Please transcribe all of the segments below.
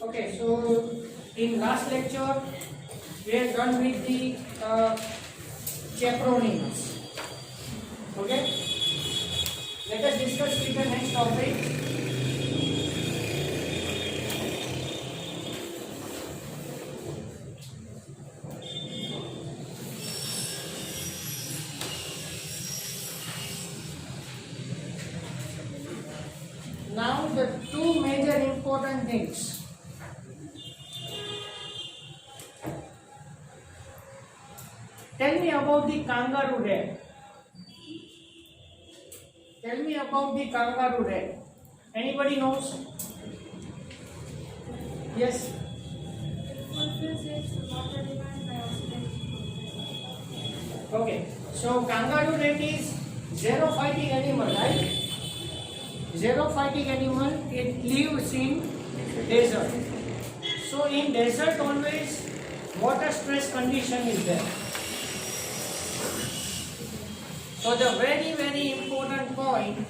Okay, so in last lecture we are done with the chaperonings. Okay, let us discuss with the next topic. Now the two major important things. Tell me about the kangaroo rat. Tell me about the kangaroo rat. Anybody knows? Yes. Okay. So kangaroo rat is zero fighting animal, right? Zero fighting animal. It lives in desert. So in desert always water stress condition is there. So the very important point,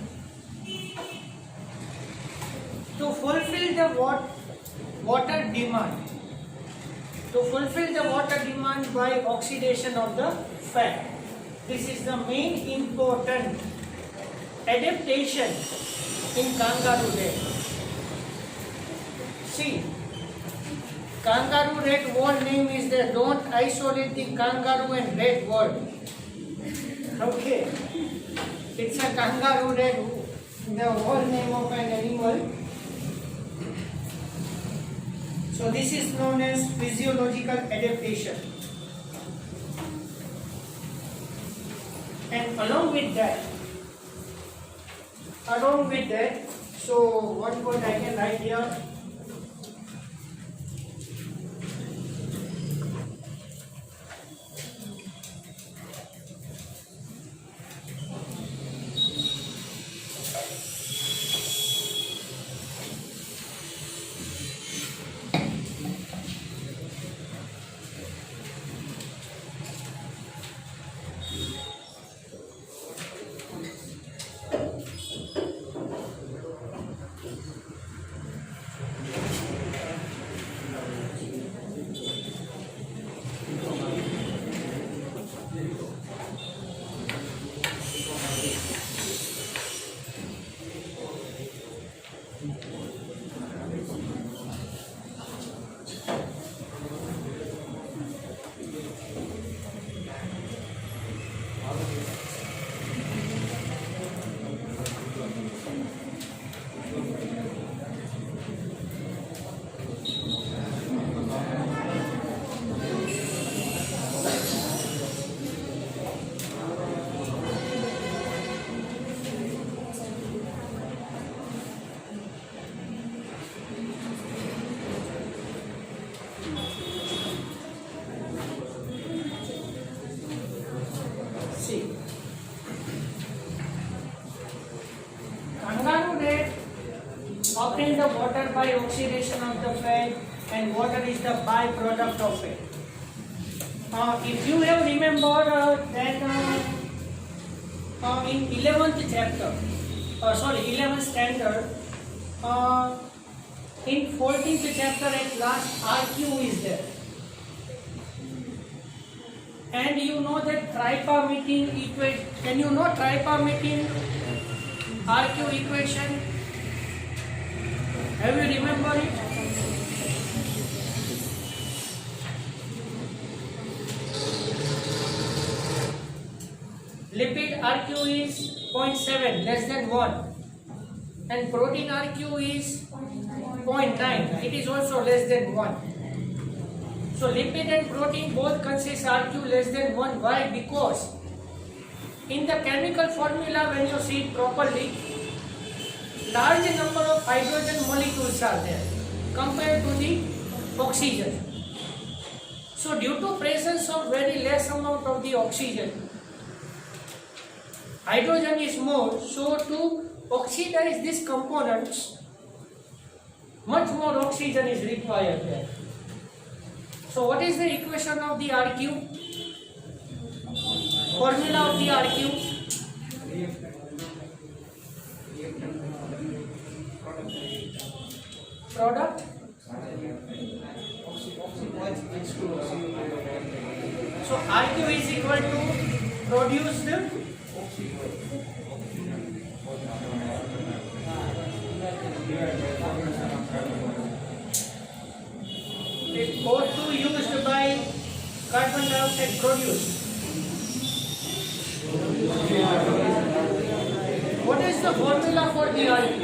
to fulfill the water demand, by oxidation of the fat. This is the main important adaptation in kangaroo rat. See, kangaroo rat word name is there. Don't isolate the kangaroo and rat word. Okay, it's a kangaroo rat, the whole name of an animal. So this is known as physiological adaptation. And along with that, so one word I can write here. Obtain the water by oxidation of the fat, and water is the byproduct of it. If you have remembered that in 11th standard, in 14th chapter at last RQ is there. And you know that tripalmethyl equation. Can you know tripalmethyl RQ equation? Have you remembered it? Lipid RQ is 0.7, less than 1. And protein RQ is 0.9. It is also less than 1. So lipid and protein both consist RQ less than 1. Why? Because in the chemical formula, when you see it properly, large number of hydrogen molecules are there compared to the oxygen. So due to presence of very less amount of the oxygen, hydrogen is more. So to oxidize these components, much more oxygen is required there. So what is the equation of the RQ? Formula of the RQ? product So RQ is equal to produced O2 used by carbon dioxide produced. What is the formula for the RQ?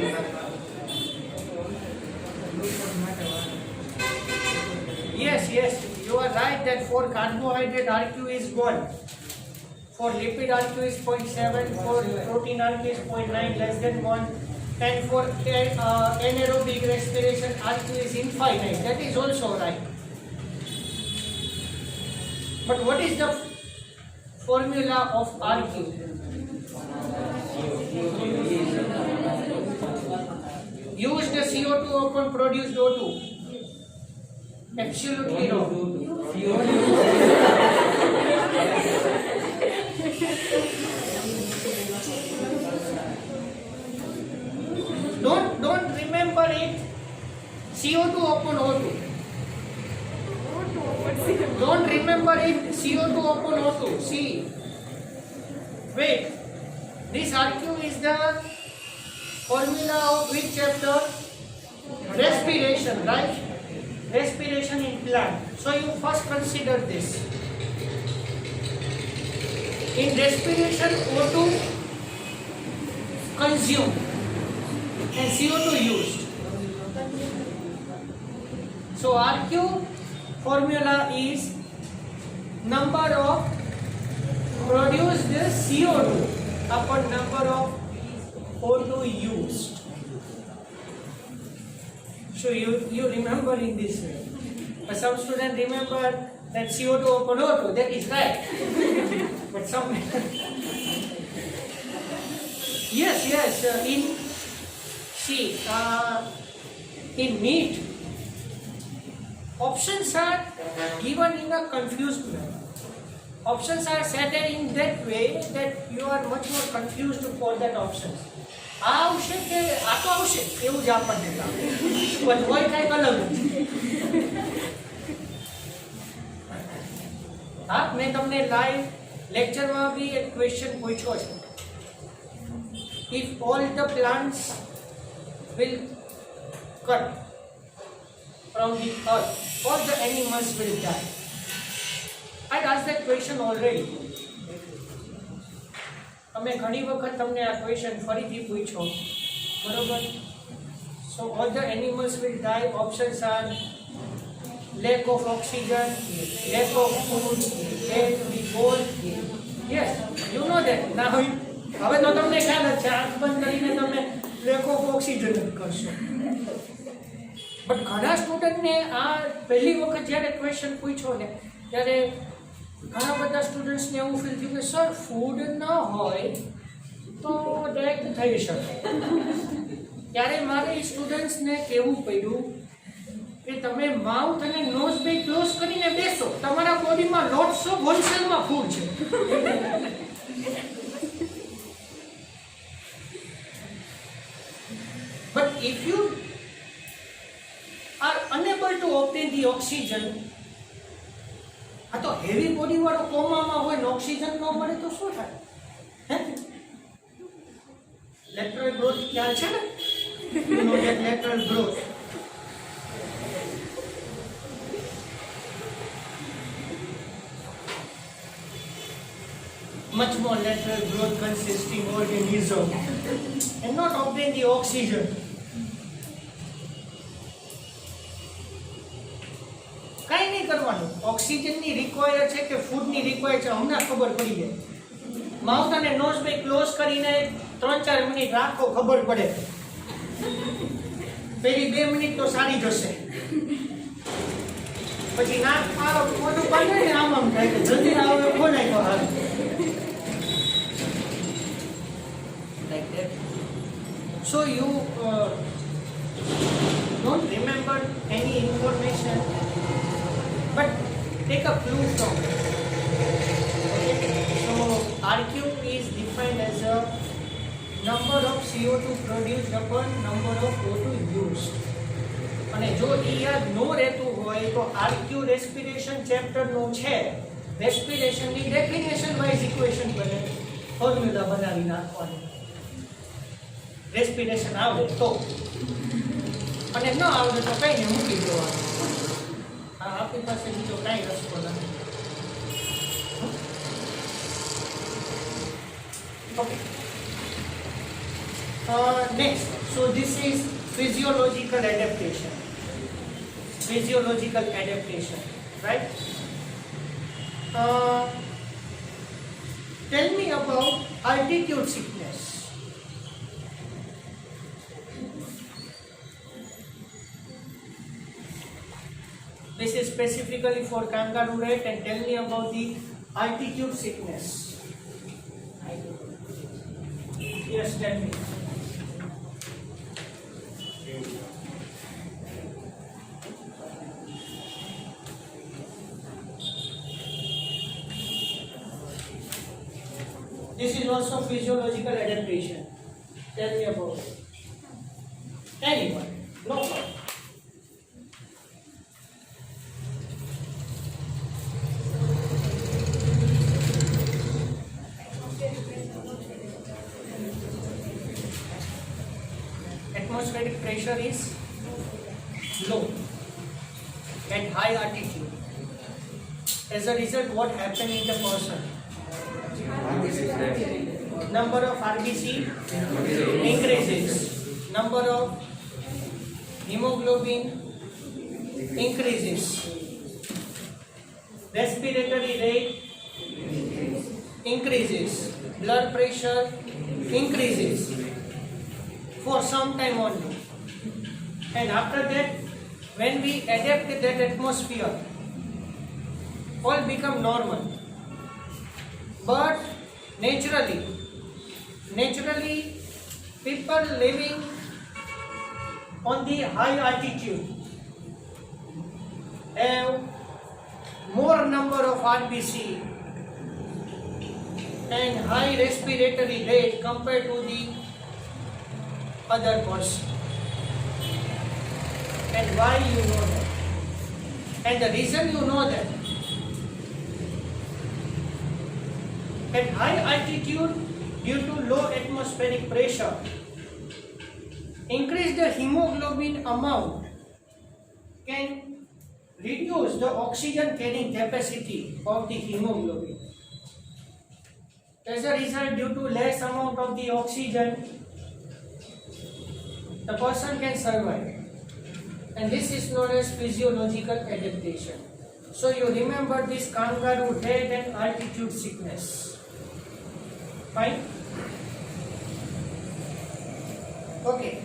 Yes, you are right that for carbohydrate RQ is 1. For lipid RQ is 0.7, for protein RQ is 0.9, less than 1, and for anaerobic respiration RQ is infinite. That is also right. But what is the formula of RQ? Use the CO2 upon produced O2. Absolutely wrong. Don't remember it. CO2 upon O2. Don't remember it. CO2 upon O2. See. Wait. This RQ is the formula of which chapter? Respiration, right? Respiration in plant. So you first consider this. In respiration, O2 consumed and CO2 used. So RQ formula is number of produced CO2 upon number of O2 used. So you remember in this way. But some students remember that CO2 upon O2, that is right. But some yes, in NEET, options are given in a confused way. Options are set in that way that you are much more confused for that options. આ આવશે કે આ તો આવશે એવું જ આપણને લાગે પણ હોય કંઈક અલગ હા મેં તમને લાઈવ લેક્ચરમાં બી એક ક્વેશ્ચન પૂછ્યો છે if all the plants will cut from the earth, all the animals will die. I asked that question already. અમે ઘણી વખત તમને આ ક્વેશ્ચન ફરીથી પૂછ્યો બરોબર so all the animals will die. Options are lack of oxygen, lack of food, death, be cold. Yes, you know that. Now હવે તો તમને ખ્યાલ જ છે આંખ બંધ કરીને તમે lack of oxygen જ કરશો બટ ઘણા સ્ટુડન્ટને આ પહેલી વખત જ્યારે ક્વેશ્ચન પૂછ્યો ને ત્યારે ઘણા બધા સ્ટુડન્ટ્સને એવું ફીલ થયું કે સર ફૂડ ન હોય તો ડેથ થઈ શકે ત્યારે મારે સ્ટુડન્ટ્સને કહેવું પડ્યું કે તમે માઉથ અને નોઝ બે ક્લોઝ કરીને બેસો તમારા બોડીમાં લોટ્સ ઓફ હોલસેલમાં ફૂડ છે but if you are unable to obtain the oxygen આ તો હેવી બોડી વાળો કોમામાં હોય ને ઓક્સિજન ન મળે તો શું થાય હે લેટરલ ગ્રોથ ખ્યાલ છે ને you know that lateral growth much more lateral growth consisting organism and not obtain the oxygen. કાંઈ નહીં કરવાનું ઓક્સિજનની રિક્વાયર છે કે ફૂડની રિક્વાયર છે હમણાં ખબર પડી જાય માઉથ અને નોઝ બે ક્લોઝ કરીને 3-4 મિનિટ રાખો ખબર પડે પેલી 2 મિનિટ તો સારી જશે પછી નાક મોટું પાડે ને આમ થાય કે જલ્દી આવે ખોલાય તો હાલ like that. So you don't remember any information, but take a clue from it. Okay? So RQ is defined as a number of CO2 produced upon number of O2 used. અને જો એ યાદ ન રહેતું હોય તો આરક્યુ રેસ્પિરેશન ચેપ્ટર નું છે, respiration ની ડેફિનેશન વાઇઝ ઇક્વેશન બને, ફોર્મ્યુલા બનાવી નાખવાની. રેસ્પિરેશન આવડે તો, અને ન આવડે તો કઈ ને મૂકી દેવાનું. આપણી પાસે બીજો કઈ રસ્તો નથી. Okay. Next, so this is physiological adaptation. Physiological adaptation, right? Tell me about altitude sickness. This is specifically for kangaroo rat, and tell me about the altitude sickness. Yes, tell me. This is also physiological adaptation. Tell me about it. Anyone? No problem. Atmospheric pressure is low at high altitude. As a result, what happens in the person? Number of RBC increases. Number of hemoglobin increases. Respiratory rate increases. Blood pressure increases. For some time only, and after that, when we adapt to that atmosphere, all become normal. But naturally, people living on the high altitude have more number of RBC and high respiratory rate compared to the other person. And why you know that? And the reason you know that, at high altitude, due to low atmospheric pressure, increase the hemoglobin amount can reduce the oxygen carrying capacity of the hemoglobin. As a result, due to less amount of the oxygen, the person can survive, and this is known as physiological adaptation. So you remember this kangaroo rat and altitude sickness. Fine? Okay.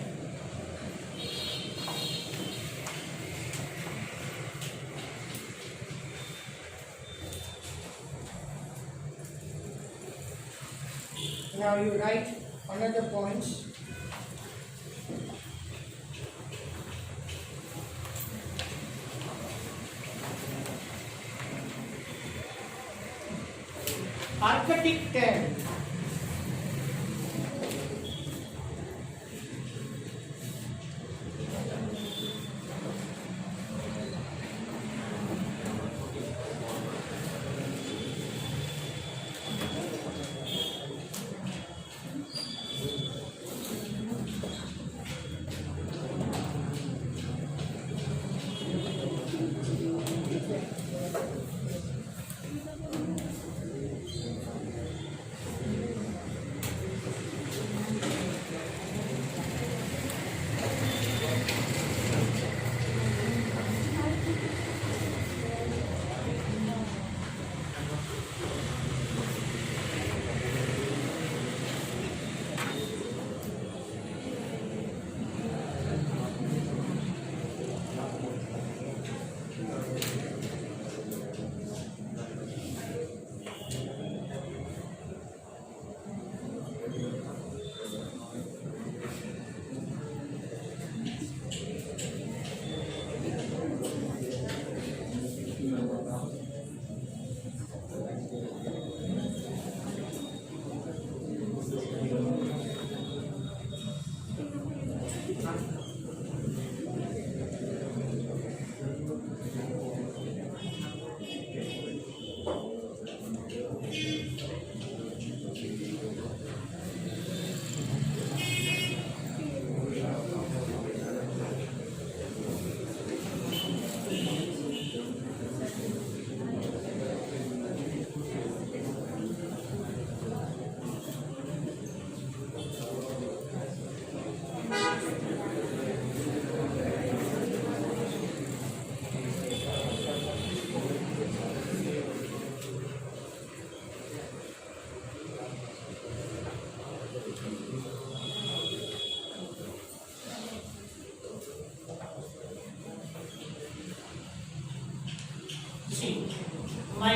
Now you write another points. Arctic tan.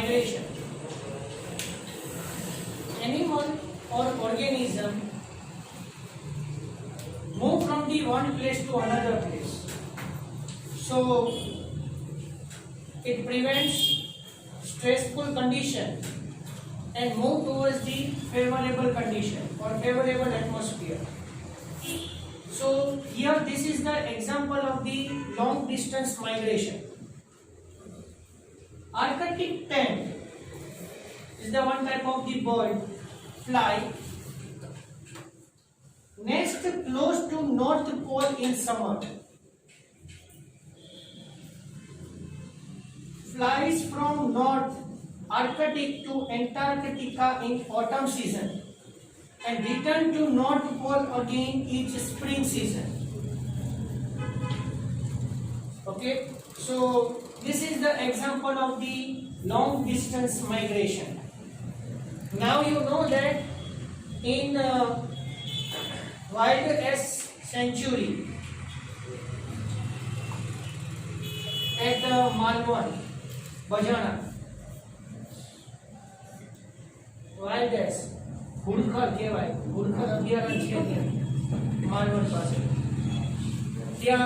migration. Animal or organism move from the one place to another place. So it prevents stressful condition and move towards the favorable condition or favorable atmosphere. So here this is the example of the long distance migration. Arctic tern is the one type of the bird fly nest close to North Pole in summer. Flies from North Arctic to Antarctica in autumn season and return to North Pole again each spring season. Okay, so this is the example of the long distance migration. Now you know that in Wild S Sanctuary at Malwan, Bajana, Wild S ઘુડખર કહેવાય, ઘુડખર અભયારણ્ય છે ત્યાં માલવણ પાસે. ત્યાં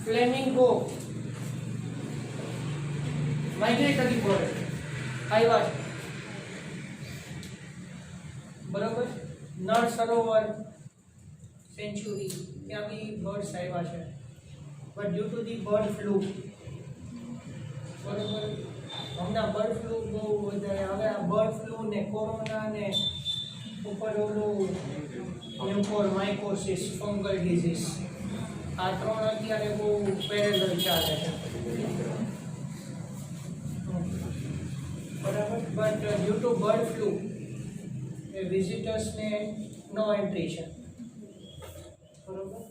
flamingo migratory bird આવ્યા છે, બરોબર. Nal Sarovar century ત્યાં બી બર્ડ્સ આવ્યા છે, but due to the bird flu, બરોબર, હમણાં બર્ડ ફ્લૂ બહુ વધારે. હવે આ બર્ડ ફ્લૂ ને કોરોના ને ઉપર ઓલું મ્યુકોરમાઇકોસિસ ફંગલ ડિઝીઝ, આ ત્રણ અત્યારે બહુ પેરેલલ ચાલે છે, બરાબર. But due to bird flu એ વિઝિટર્સને નો એન્ટ્રી છે, બરોબર.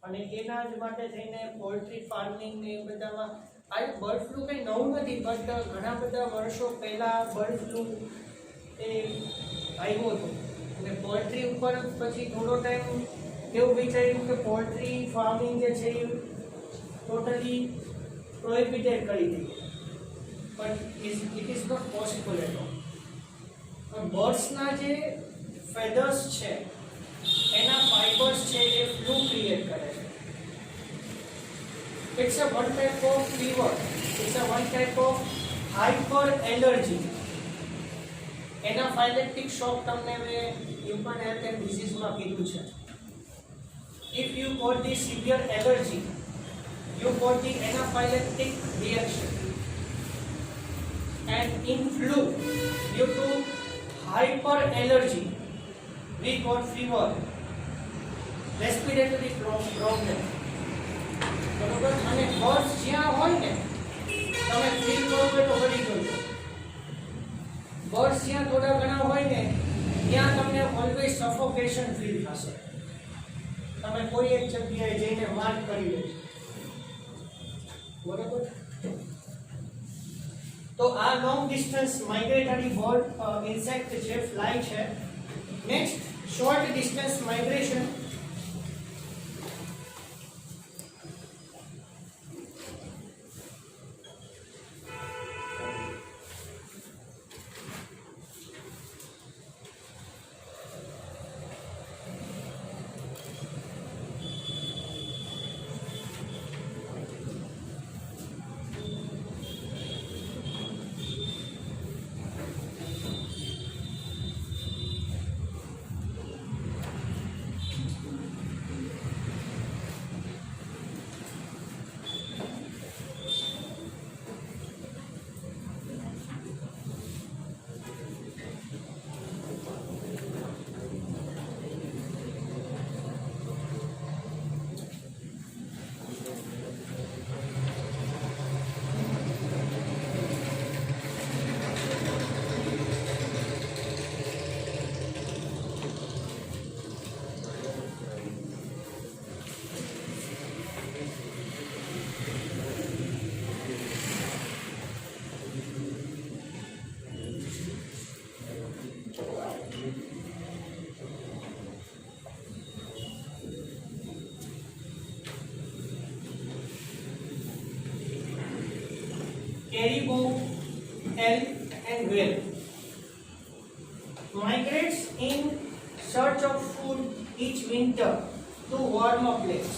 અને એના જ માટે થઈને પોલ્ટ્રી ફાર્મિંગ ને એ બધામાં આ બર્ડ ફ્લૂ કંઈ નવું નથી, બટ ઘણા બધા વર્ષો પહેલાં બર્ડ ફ્લૂ એ આવ્યો હતો અને પોલ્ટ્રી ઉપર પછી થોડો ટાઈમ એવું વિચાર્યું કે પોલ્ટ્રી ફાર્મિંગ જે છે એ ટોટલી પ્રોહિબિટેડ કરી દીધી, but it is not possible at all. પણ બર્ડ્સના જે ફેધર્સ છે એના ફાઇબર્સ છે એ ફ્લૂ ક્રિએટ કરે છે. It's a one type of fever, it's a one type of hyper allergy. Anaphylactic shock તમને મેં હ્યુમન હેલ્થ એન્ડ ડિસીઝમાં કીધું છે. If you got the severe allergy, you got the anaphylactic reaction, and in flu due to hyper allergy we got fever, respiratory problem, બરોબર. અને birds જ્યાં હોય ને તમે ફીલ કરો તો કરી જોજો, બર્ડ્સ જ્યાં થોડા ઘણા હોય ને ત્યાં તમને ઓલવેઝ સફોકેશન ફીલ થશે. તમે કોઈ એક જગ્યાએ જઈને માર્ક કરી લેજો, બરોબર. તો આ long distance migratory bird insect છે, ફ્લાય છે. Next short distance migration. Caribou, elk, and whale migrates in search of food each winter to warmer place.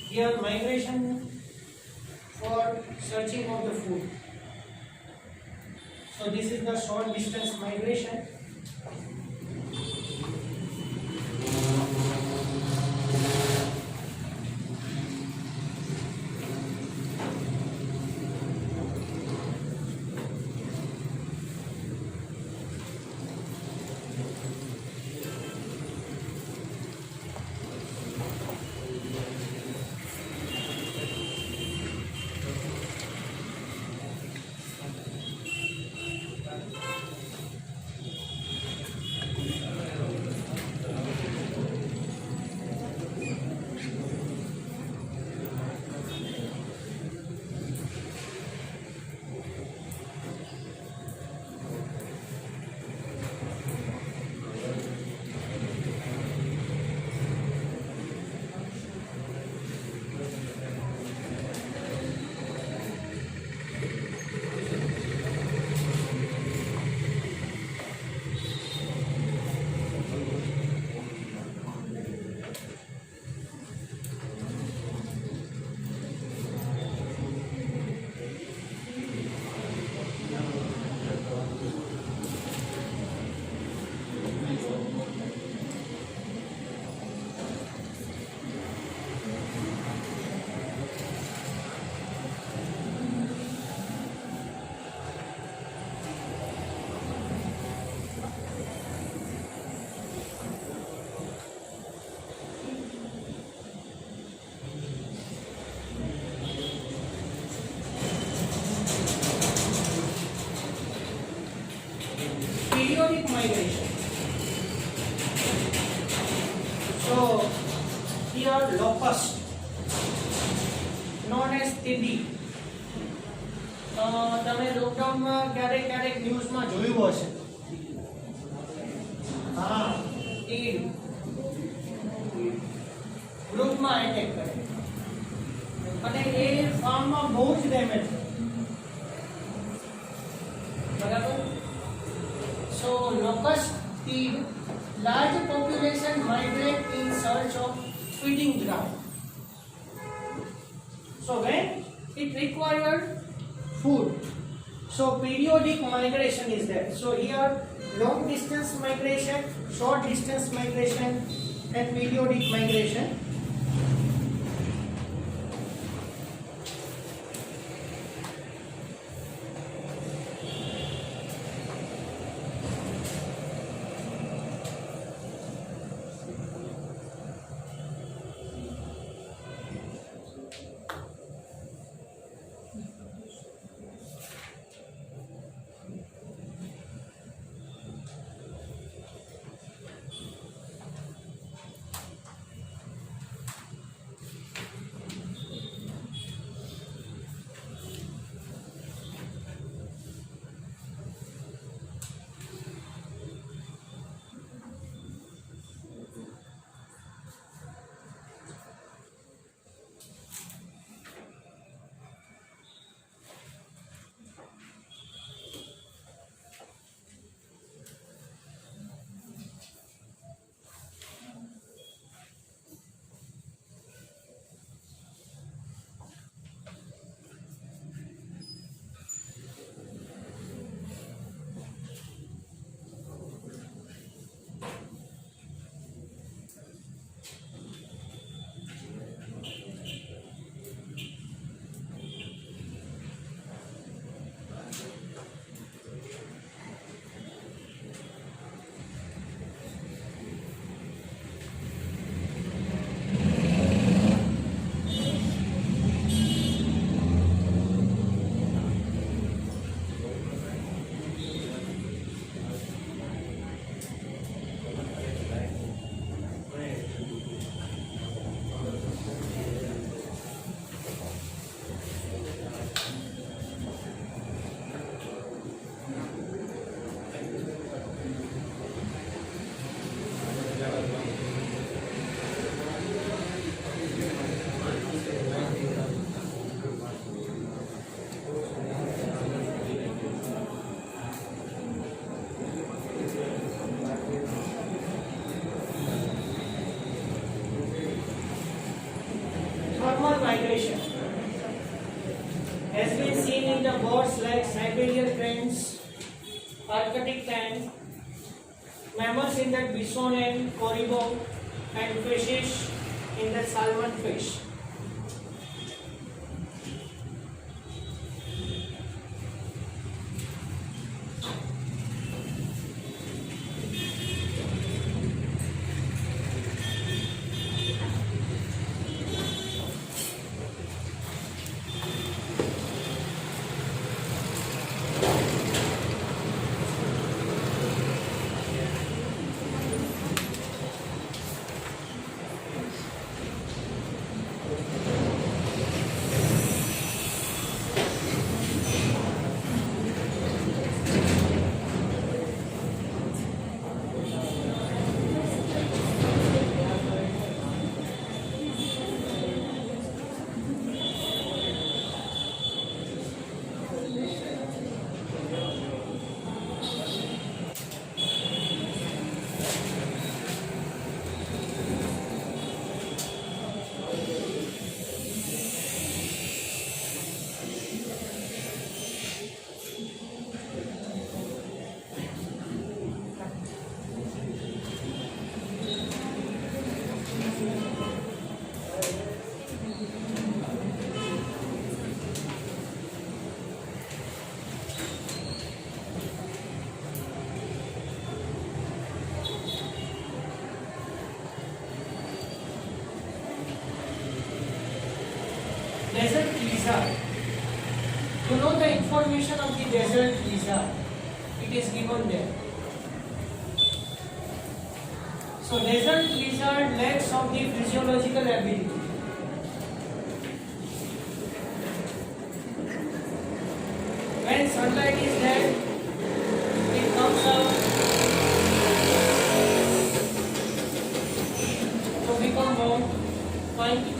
Here migration for searching of the food. So this is the short distance migration. Periodic migration. So here locust known as Teedi. તમે લોકડાઉનમાં ક્યારેક ન્યૂઝમાં જોયું હશે. હા, તીડ ગ્રુપમાં attack કરે અને એ ફાર્મમાં બહુ જ ડેમેજ કરે. બરાબર. So locust તીડ, large population migrate in search of feeding ground. So when it required food, so periodic migration is there. So here long distance migration, short distance migration and periodic migration. like Siberian cranes, Arctic crane, mammals in that bison and corybau, and fishes in the salmon fish. Desert lizard. To know the information of the desert lizard, it is given there. So desert lizard lacks of the physiological ability. When sunlight is there, it comes out to become more fine.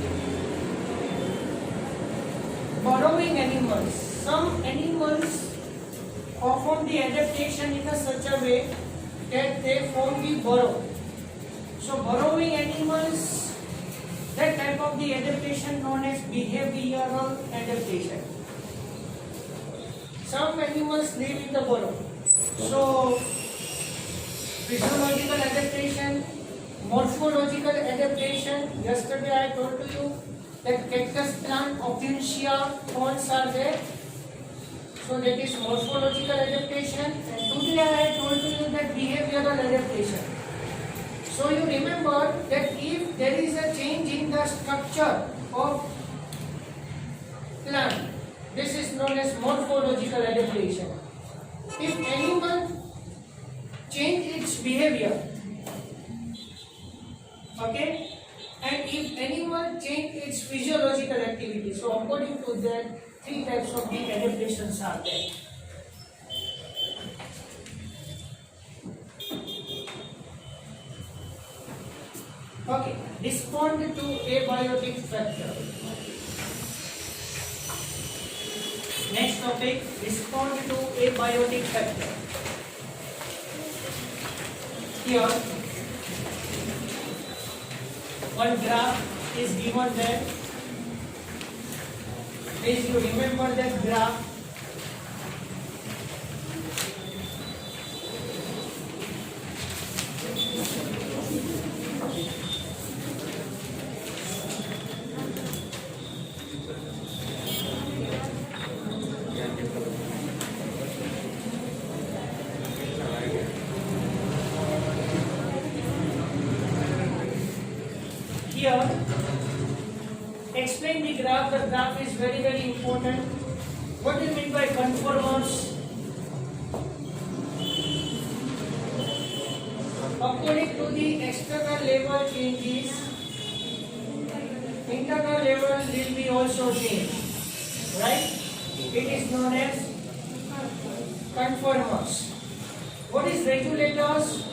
Burrowing animals. Some animals perform the adaptation in such a way that they form the burrow. So burrowing animals, that type of the adaptation known as behavioral adaptation. Some animals live in the burrow. So physiological adaptation, morphological adaptation. Yesterday I told to you that cactus plant, Opuntia fronds are there. So that is morphological adaptation. And today I told you that behavioral adaptation. So you remember that if there is a change in the structure of plant, this is known as morphological adaptation. If animal change its behavior, okay, and if animal change its physiological activity, so according to that, three types of the adaptations are there. Okay, respond to abiotic factor. Next topic, respond to abiotic factor. Here, one graph is given there. Please you remember that graph. Here, explain the graph. The graph is very, very important. What do you mean by conformers? According to the external level changes, internal level will be also changed. Right? It is known as conformers. What is regulators?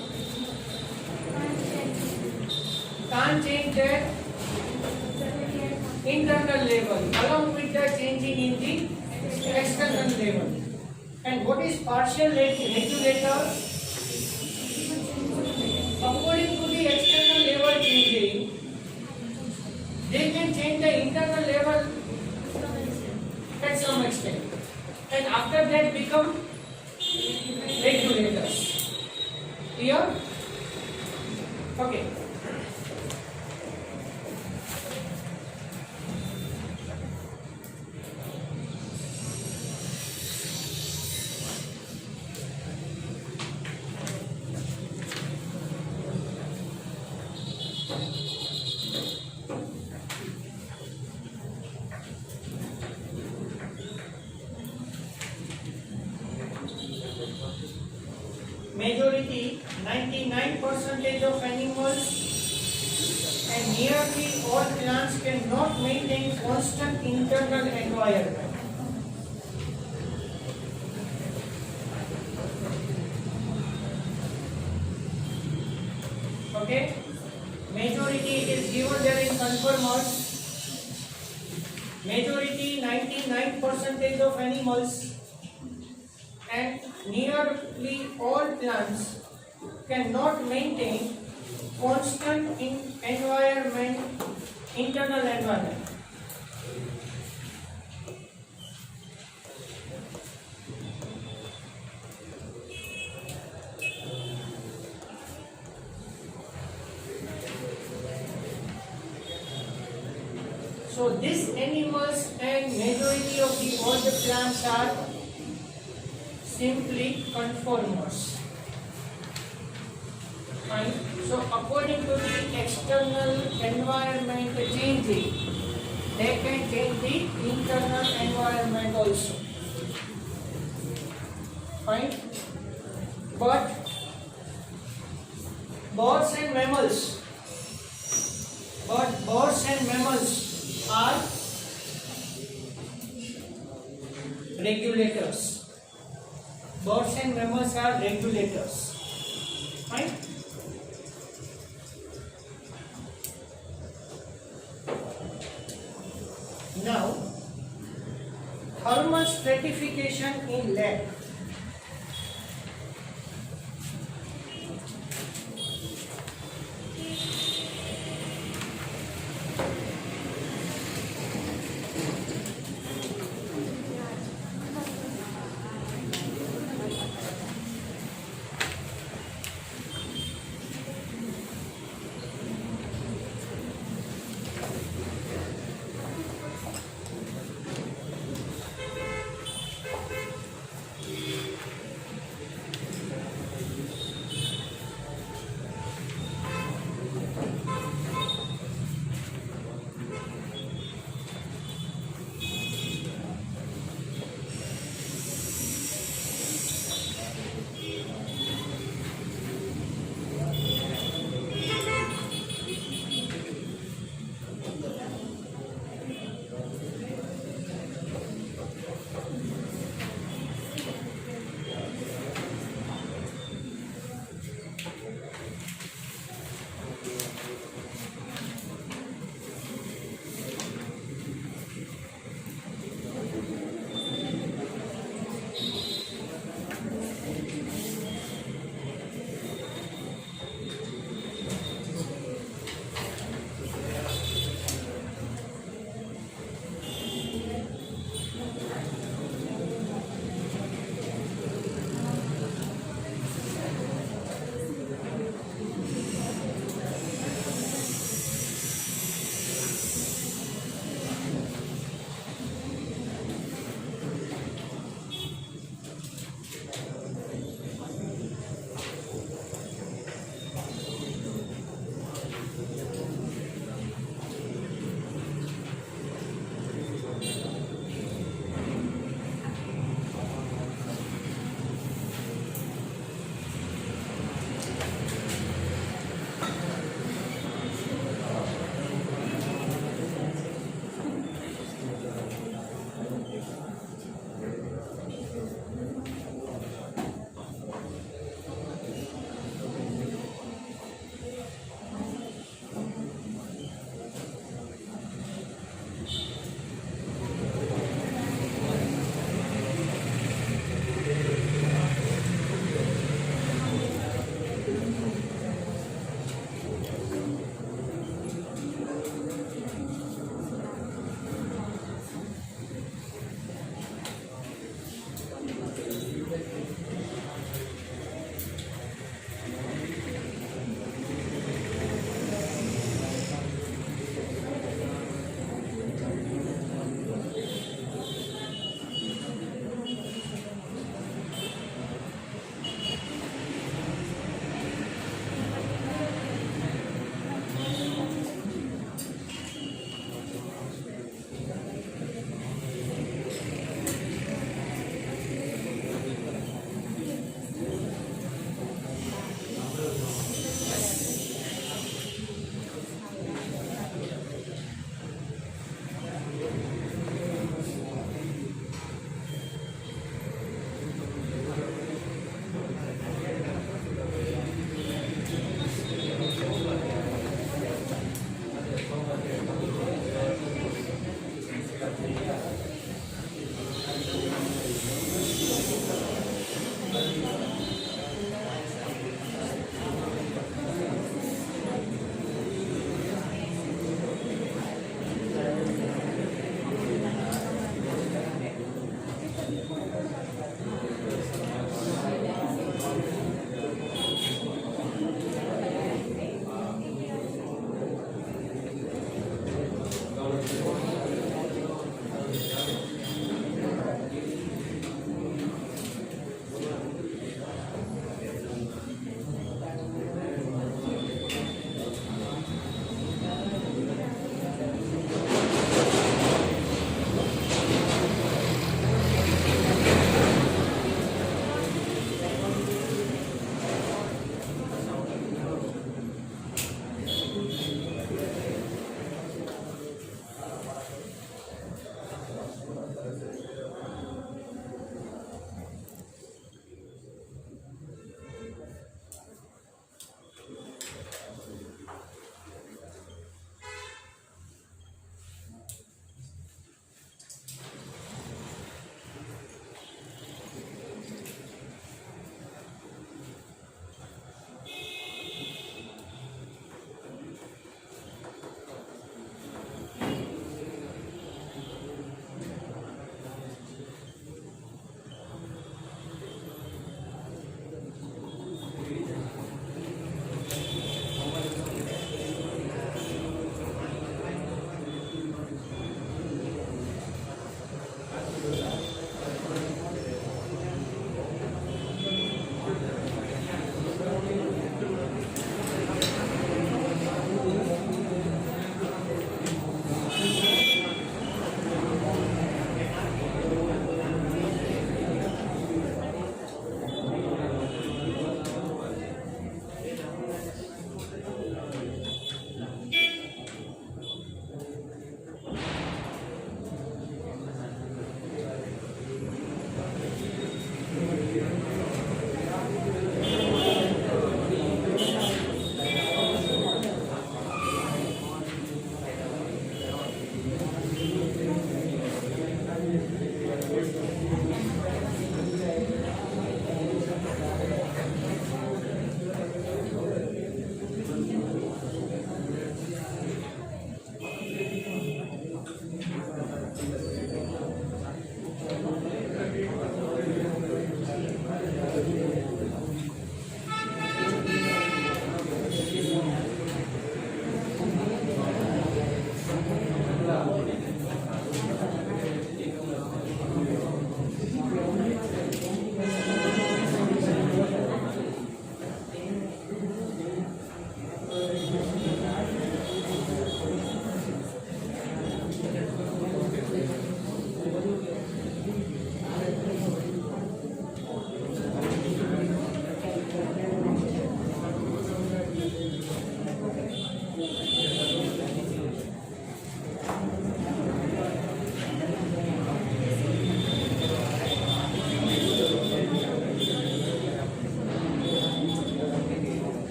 Can't change their internal level along with the changing in the external level. And what is partial regulator? According to the external level changing, they can change the internal level at some extent. And and after that become regulators. Clear? Okay. Majority 99% of animals and nearly all plants cannot maintain constant internal environment. Okay? Majority is given there in conformers. Majority 99% of animals and nearly all plants cannot maintain constant internal environment. So these animals and majority of all the plants are simply conformers. Fine. So according to the external environment changing, they can change the internal environment also. Fine. But birds and mammals are regulators. Birds and mammals are regulators. Right? Now, thermal stratification in lab.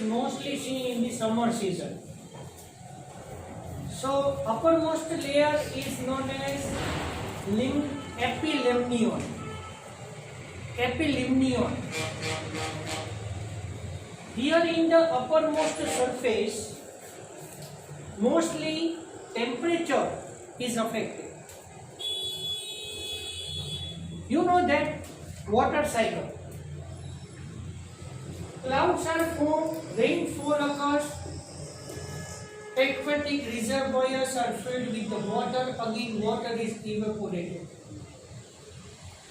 mostly seen in the summer season. So uppermost layer is known as epilimnion. Epilimnion. Here in the uppermost surface, mostly temperature is affected. You know that water cycle. Clouds are formed, rainfall occurs, aquatic reservoirs are filled with the water, again water is evaporated.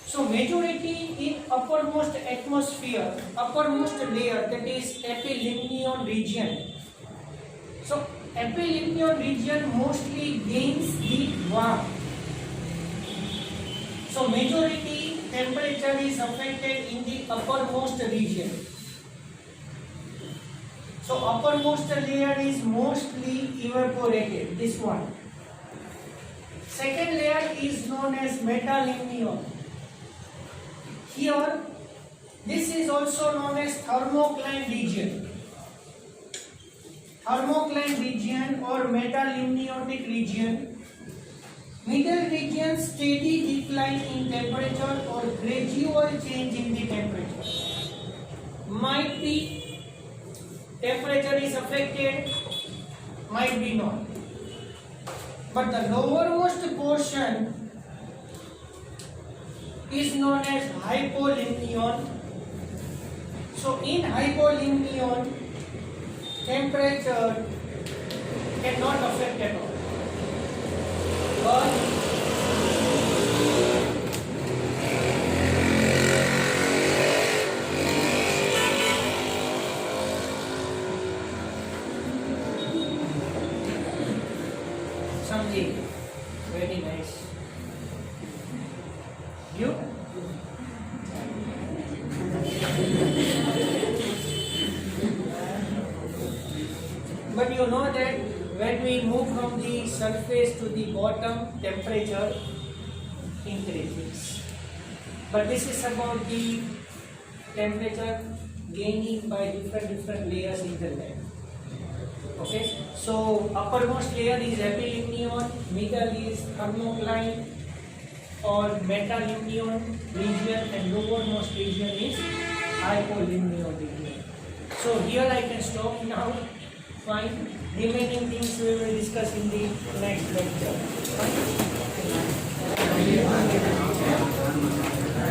So majority in uppermost atmosphere, uppermost layer, that is epilimnion region. So epilimnion region mostly gains the warmth. So majority temperature is affected in the uppermost region. So uppermost layer is mostly evaporated, this one. Second layer is known as metalimnion. Here, this is also known as thermocline region. Thermocline region or metalimniotic region. Middle region, steady decline in temperature or gradual change in the temperature. Might be temperature is affected, might be not. But the lowermost portion is known as hypolimnion. So in hypolimnion, temperature cannot affect at all. But something very nice. You? But you know that when we move from the surface to the bottom, temperature increases. But this is about the temperature gaining by different layers in the land. Okay, so uppermost layer is epilimnion, middle is thermocline or metalimnion region, and lowermost region is hypolimnion region. So here I can stop now. Fine. Remaining things we will discuss in the next lecture.